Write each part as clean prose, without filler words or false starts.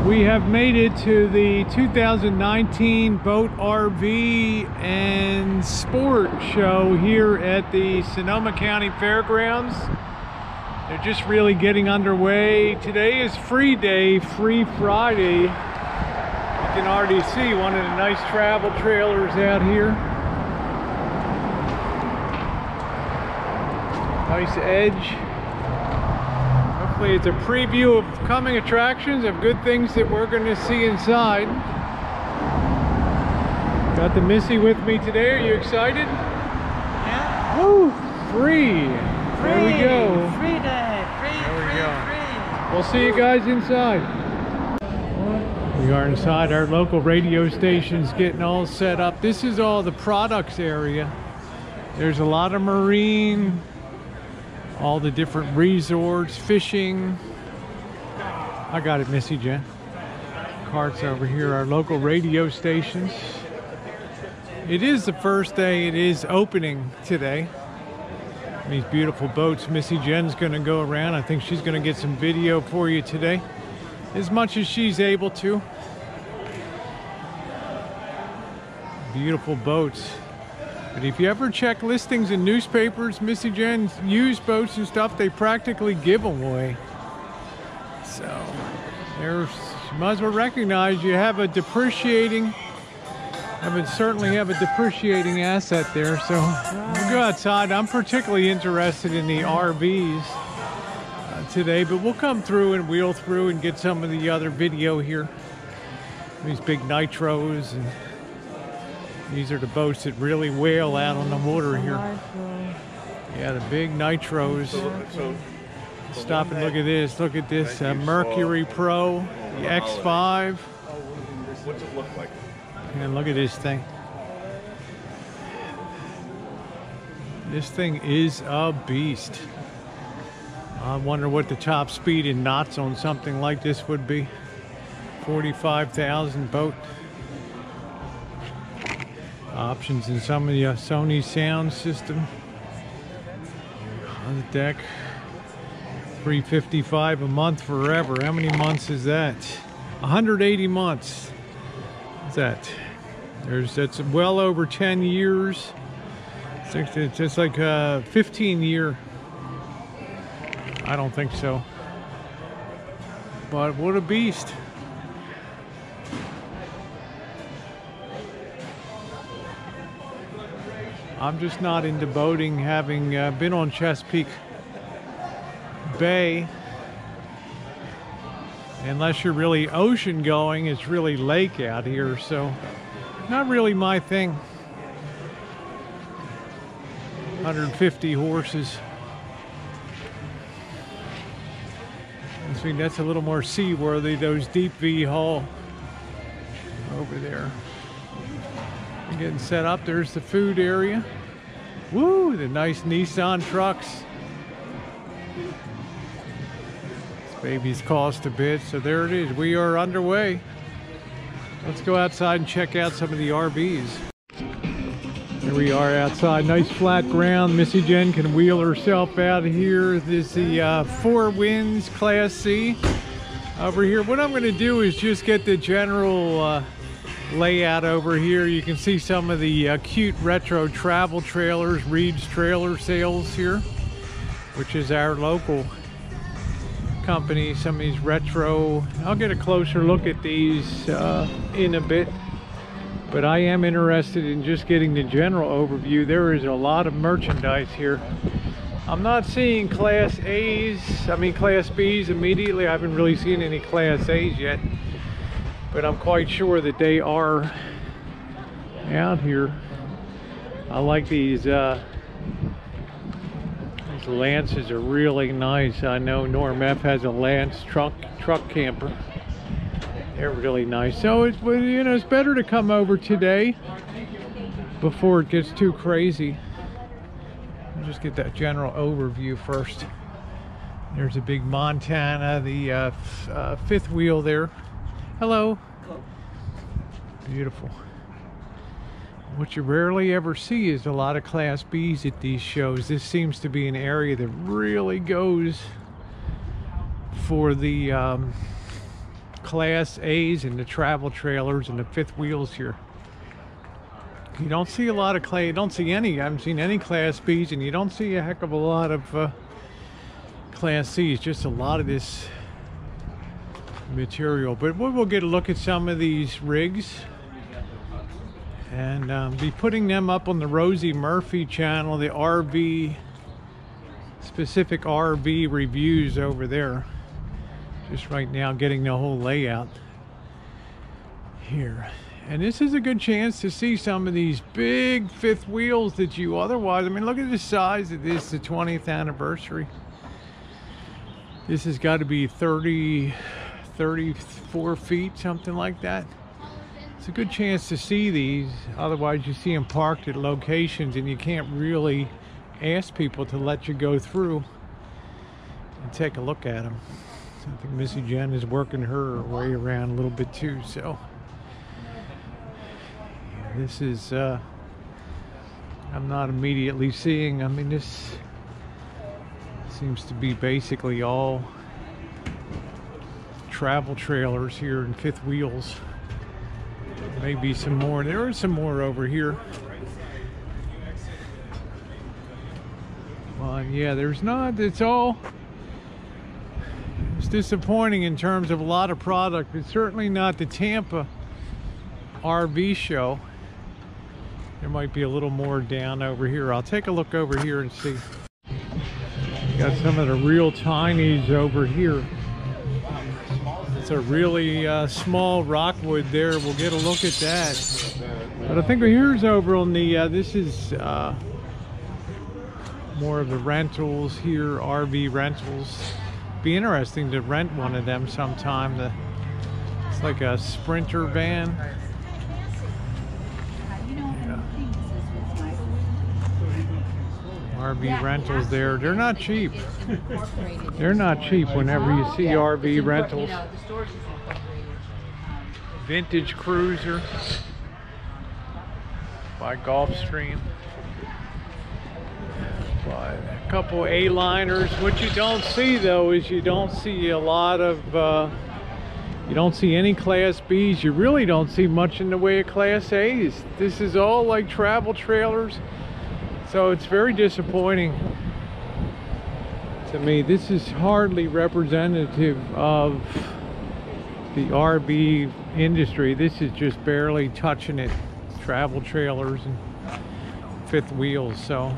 We have made it to the 2019 Boat RV and Sport Show here at the Sonoma County Fairgrounds. They're just really getting underway. Today is free day, Free Friday. You can already see one of the nice travel trailers out here. Nice edge. Hopefully it's a preview of coming attractions, of good things that we're going to see inside. Got the Missy with me today. Are you excited? Yeah. Woo! Free! There we go. Free day. Free. We'll see you guys inside. We are inside our local radio stations getting all set up. This is all the products area. There's a lot of marine, all the different resorts, fishing. I got it, Missy Jen. Carts over here, our local radio stations. It is the first day. It is opening today. These beautiful boats. Missy Jen's gonna go around. I think she's gonna get some video for you today, as much as she's able to. Beautiful boats. But if you ever check listings in newspapers, Missy Jen's used boats and stuff, they practically give them away. So there's, you might as well recognize you have a depreciating, certainly have a depreciating asset there. So we'll go outside. I'm particularly interested in the RVs today, but we'll come through and wheel through and get some of the other video here. These big nitros, and these are the boats that really wail out on the water here. Yeah, the big nitros. Stop and look at this. Look at this Mercury Pro, the X5. What's it look like? And look at this thing. This thing is a beast. I wonder what the top speed in knots on something like this would be. 45,000 boat. Options in some of the Sony sound system. On the deck. $355 a month forever. How many months is that? 180 months. What's that? That's well over 10 years. It's just like a 15 year. I don't think so. But what a beast. I'm just not into boating, having been on Chesapeake Bay. Unless you're really ocean going, it's really lake out here, so not really my thing. 150 horses. I think that's a little more seaworthy, those deep V hull over there. We're getting set up. There's the food area. Woo, the nice Nissan trucks. This baby's cost a bit, so there it is. We are underway. Let's go outside and check out some of the RVs. Here we are outside, nice flat ground. Missy Jen can wheel herself out here. This is the Four Winds Class C over here. What I'm gonna do is just get the general layout over here. You can see some of the cute retro travel trailers, Reed's Trailer Sales here, which is our local company. Some of these retro, I'll get a closer look at these in a bit, but I am interested in just getting the general overview. There is a lot of merchandise here. I'm not seeing Class A's, Class B's immediately. I haven't really seen any Class A's yet, but I'm quite sure that they are out here. I like these Lances are really nice. I know Norm F has a Lance truck camper. They're really nice. So it's, you know, it's better to come over today before it gets too crazy. I'll just get that general overview first. There's a big Montana, the fifth wheel there. Hello. Beautiful. What you rarely ever see is a lot of Class B's at these shows. This seems to be an area that really goes for the Class A's and the travel trailers and the fifth wheels here. You don't see a lot of you don't see any. I haven't seen any Class B's, and you don't see a heck of a lot of Class C's. Just a lot of this material. But we'll get a look at some of these rigs and be putting them up on the Rosie Murphy channel, the RV, specific RV reviews over there. Just right now getting the whole layout here. And this is a good chance to see some of these big fifth wheels that you otherwise, I mean, look at the size of this, the 20th anniversary. This has got to be 34 feet, something like that. It's a good chance to see these. Otherwise, you see them parked at locations and you can't really ask people to let you go through and take a look at them. So I think Missy Jen is working her way around a little bit too, so. This is, I'm not immediately seeing, I mean, this seems to be basically all travel trailers here and fifth wheels. Maybe some more, there are some more over here. Well, yeah, there's not, it's disappointing in terms of a lot of product. It's certainly not the Tampa RV show. There might be a little more down over here. I'll take a look over here and see. Got some of the real tinies over here. It's a really small rockwood there. We'll get a look at that. But I think here's over on the, this is more of the rentals here, RV rentals. Be interesting to rent one of them sometime. It's like a Sprinter van. RV rentals there. They're not cheap. They're not cheap whenever you see RV rentals. Vintage Cruiser by Gulfstream. But a couple A-liners. What you don't see though is you don't see a lot of, you don't see any Class B's. You really don't see much in the way of Class A's. This is all like travel trailers. So it's very disappointing to me. This is hardly representative of the RV industry. This is just barely touching it. Travel trailers and fifth wheels. So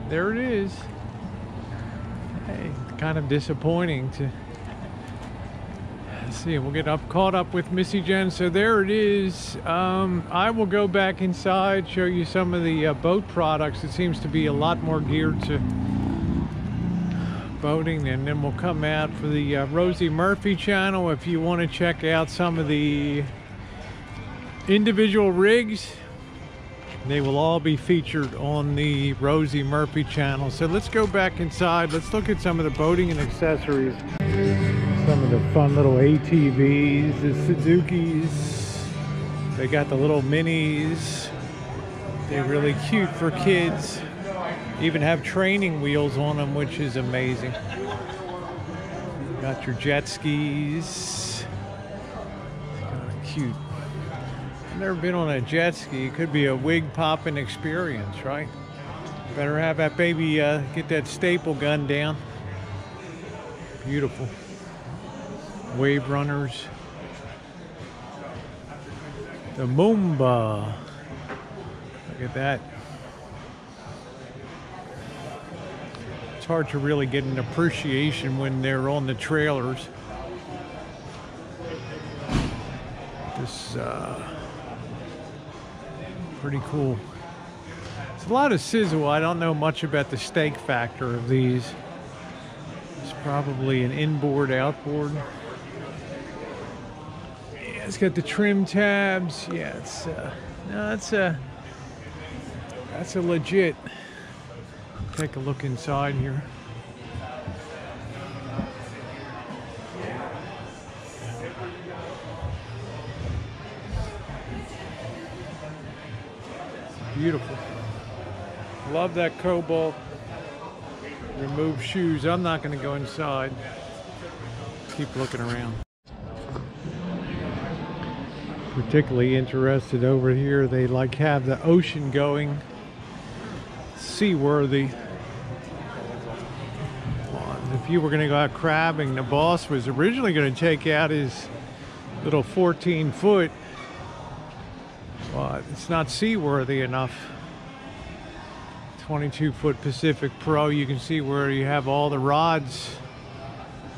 there it is. Hey, kind of disappointing to see. We'll get caught up with Missy Jen. So there it is. I will go back inside, show you some of the boat products. It seems to be a lot more geared to boating, and then we'll come out for the Rosie Murphy channel. If you want to check out some of the individual rigs, they will all be featured on the Rosie Murphy channel. So let's go back inside. Let's look at some of the boating and accessories. Some of the fun little ATVs, the Suzukis. They got the little minis. They're really cute for kids. Even have training wheels on them, which is amazing. Got your jet skis. Cute. I've never been on a jet ski. It could be a wig popping experience, right? Better have that baby get that staple gun down. Beautiful. Wave runners. The Moomba. Look at that. It's hard to really get an appreciation when they're on the trailers. This pretty cool. It's a lot of sizzle. I don't know much about the stake factor of these. It's probably an inboard, outboard. Yeah, it's got the trim tabs. Yeah, it's no, that's a legit. Take a look inside here. Beautiful. Love that cobalt. Remove shoes. I'm not going to go inside. Keep looking around. Particularly interested over here. They like have the ocean going, seaworthy. If you were going to go out crabbing, the boss was originally going to take out his little 14-foot, but it's not seaworthy enough. 22-foot Pacific Pro. You can see where you have all the rods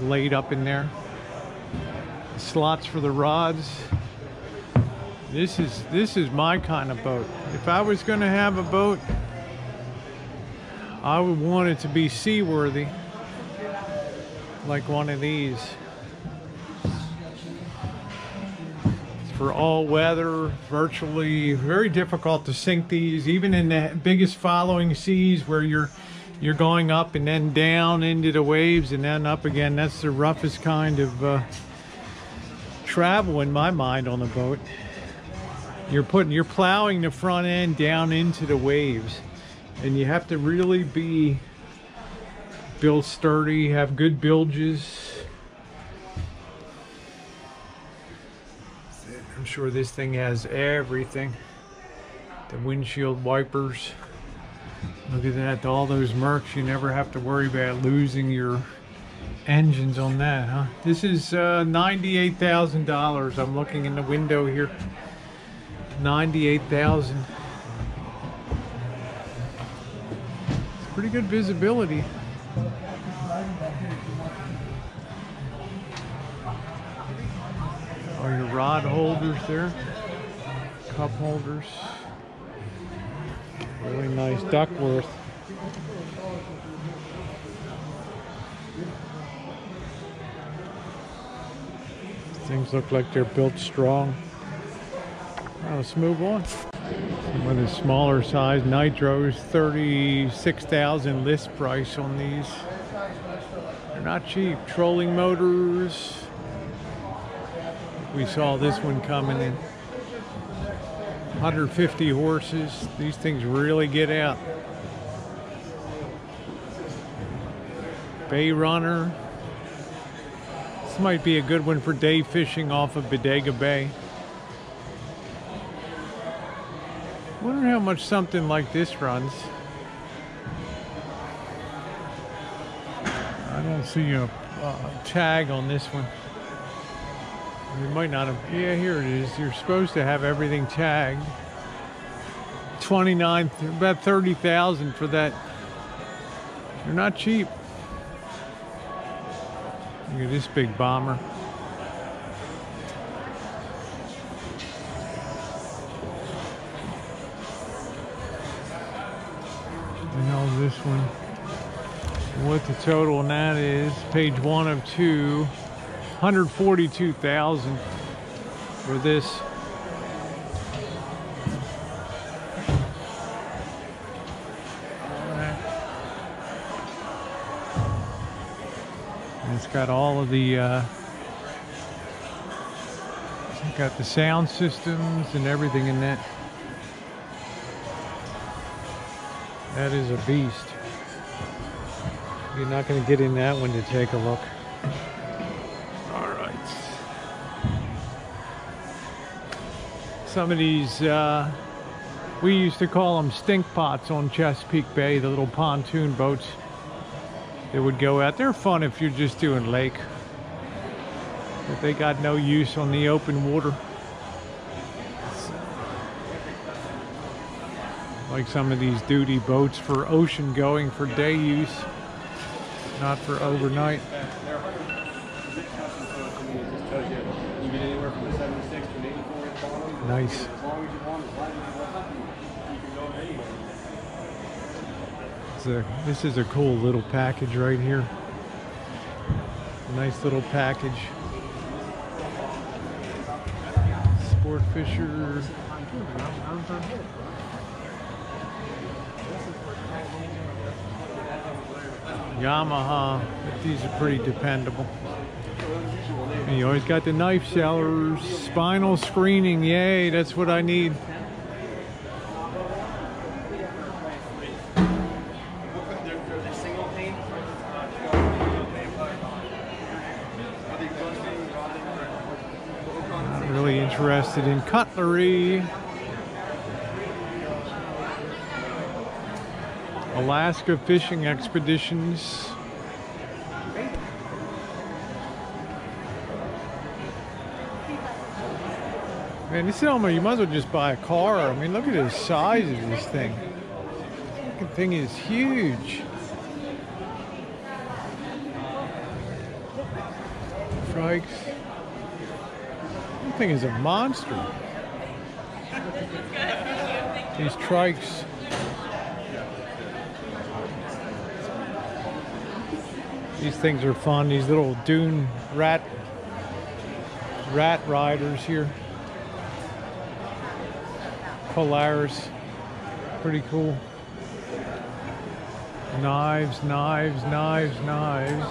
laid up in there. The slots for the rods. This is my kind of boat. If I was going to have a boat, I would want it to be seaworthy, like one of these. It's for all weather, virtually very difficult to sink these, even in the biggest following seas where you're going up and then down into the waves and then up again. That's the roughest kind of travel in my mind on a boat. You're plowing the front end down into the waves, and you have to really be built sturdy, have good bilges. I'm sure this thing has everything. The windshield wipers. Look at that, all those Mercs. You never have to worry about losing your engines on that, huh? This is $98,000. I'm looking in the window here. $98,000. It's pretty good visibility. Oh, your rod holders there, cup holders. Really nice Duckworth. Things look like they're built strong. Now let's move on. Some of the smaller size nitros, $36,000 list price on these. They're not cheap. Trolling motors. We saw this one coming in. 150 horses. These things really get out. Bay Runner. This might be a good one for day fishing off of Bodega Bay. Wonder how much something like this runs. I don't see a tag on this one. You might not have. Yeah, here it is. You're supposed to have everything tagged. 29, about 30,000 for that. They're not cheap. Look at this big bomber. This one, what the total on that is, page 1 of 2, 142,000 for this. And it's got all of the it's got the sound systems and everything in that. That is a beast. You're not going to get in that one to take a look. All right. Some of these, we used to call them stink pots on Chesapeake Bay, the little pontoon boats that would go out. They're fun if you're just doing lake. But they got no use on the open water. Like some of these duty boats for ocean going, for day use, not for overnight. Nice. This is a cool little package right here. Nice little package. Sport Fisher. Yamaha, but these are pretty dependable. And you always got the knife sellers, spinal screening, yay, that's what I need. really interested in cutlery. Alaska fishing expeditions. Man, this is almost, you might as well just buy a car. I mean, look at the size of this thing. The thing is huge. Trikes. This thing is a monster. These trikes. These things are fun. These little dune rat riders here. Polaris. Pretty cool. Knives, knives, knives, knives.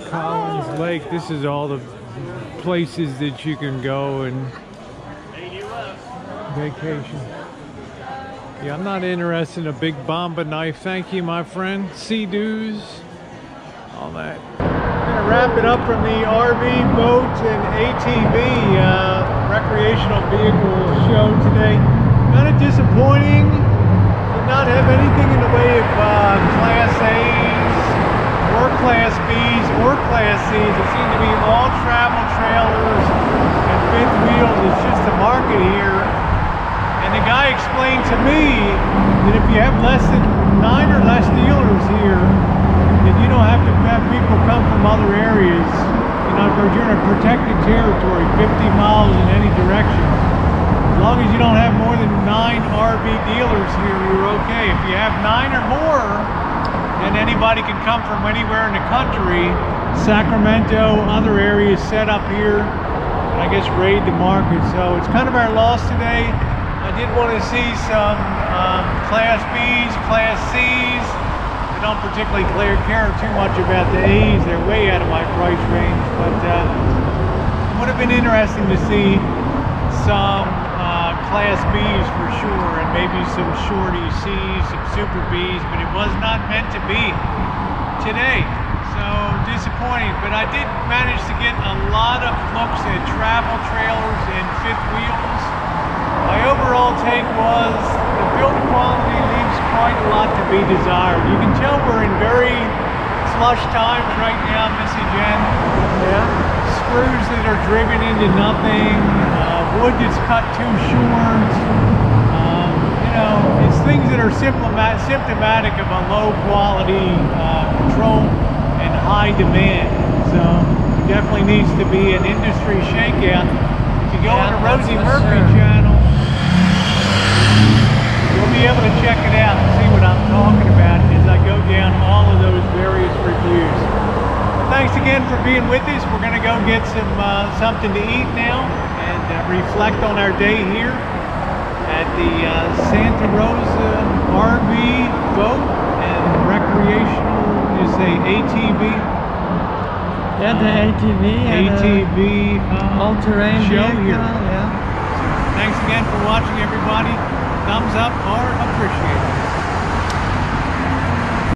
Collins Lake. This is all the places that you can go and vacation. Yeah, I'm not interested in a big Bomba knife. Thank you, my friend. Sea-Doos. All that. I'm going to wrap it up from the RV, boat, and ATV recreational vehicle show today. Kind of disappointing. Did not have anything in the way of Class A's or Class B's or Class C's. It seemed to be all travel trailers and fifth wheels. It's just the market here. And the guy explained to me that if you have less than 9 or less dealers here, then you don't have to have people come from other areas. You know, because you're in a protected territory, 50 miles in any direction. As long as you don't have more than 9 RV dealers here, you're okay. If you have 9 or more, then anybody can come from anywhere in the country. Sacramento, other areas set up here, and I guess raid the market. So it's kind of our loss today. I did want to see some Class B's, Class C's. I don't particularly care too much about the A's. They're way out of my price range, but it would have been interesting to see some Class B's for sure, and maybe some shorty C's, some Super B's, but it was not meant to be today. So disappointing, but I did manage to get a lot of looks at travel trailers and fifth wheels. My overall take was the build quality leaves quite a lot to be desired. You can tell we're in very slush times right now, Missy Jen. Yeah. Screws that are driven into nothing, wood that's cut too short. You know, it's things that are symptomatic of a low quality control and high demand. So it definitely needs to be an industry shakeout. If you go on the Rosie Murphy channel, you'll be able to check it out and see what I'm talking about as I go down all of those various reviews. Thanks again for being with us. We're going to go get some something to eat now and reflect on our day here at the Santa Rosa RV boat and recreational, you say ATV? Yeah, the ATV all-terrain show vehicle, here. Yeah. Thanks again for watching, everybody. Thumbs up or appreciate it.